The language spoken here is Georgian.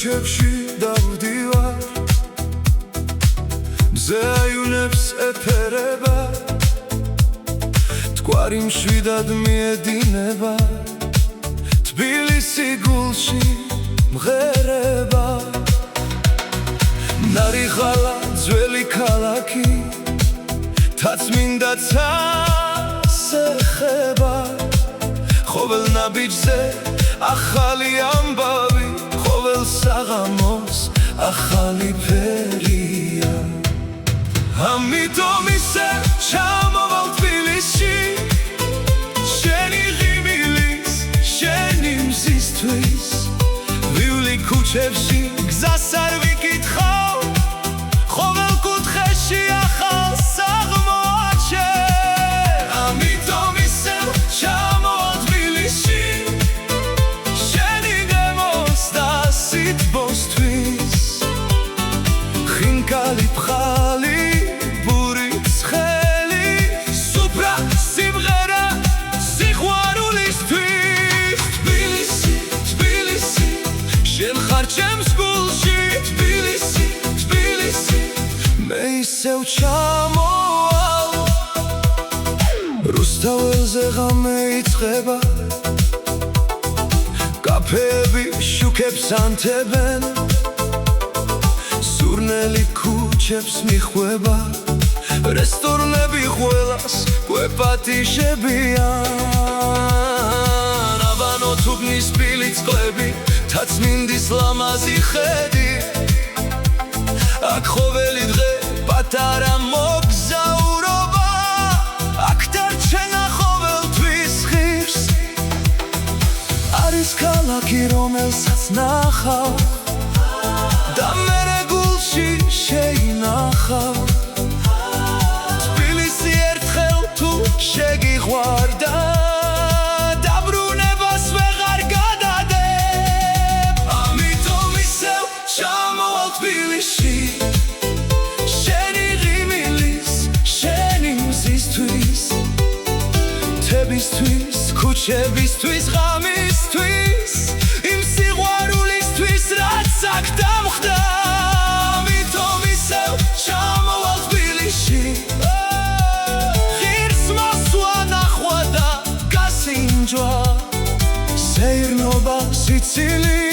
ქუჩებში დავდივარ მზე აივნებს ეფერება თგვარი მშვიდად მიედინება თბილისი გულში მღერება ნარიხალა ძველი ქალაქი თაცმინდა წასეხება ყოველ ნაბიჯზე ახალი ამბავი ყოველ საღამოს ახალი ფერია ამიტომ ისე ჩამოვალ თბილისში შენი ღიმილის შენი მზისთვის ვივლი ქუჩებში გზას არ ვიკითხავ ყოველ კუთხეში ახალს აღმოაჩენ ამიტომ ისე ჩამოვალ თბილისში ხინკალი ფხალი ბური ცხელი სუფრა სიმღერა სიყვარულისთვის თბილისი თბილისი შენ ხარ ჩემს გულში თბილისი თბილისი მე ისევ ჩამოვალ რუსთაველზე ღამე იწყება კაფეები შუქებს ანთებენ სურნელი ქუჩებს მიხვება რესტორნები ყველას გვეპატიშებიან აბანო თუბნის სპილი წყლები თაცმინდის ლამაზი ხედი აქ ყოველი დღე პატარა მოგზაურობა აქ დარჩენა ყოველთვის ღირს არის ქალაქი რომელსაც ნახავ და მერე გულში შეინახავ თბილისი ერთხელ თუ შეგიყვარდა დაბრუნებას ვეღარ გადადებ ამიტომ ისევ ჩამოვალ თბილისში შენი ღიმილის შენი მზისთვის თებისთვის ქუჩებისთვის ღამისთვის იმ სიყვარულისთვის რაც აქ დამხდა ამიტომ ისევ ჩამოვალ თბილისში ღირს მოსვა ნახვა და გასინჯვა სეირნობა სიცილი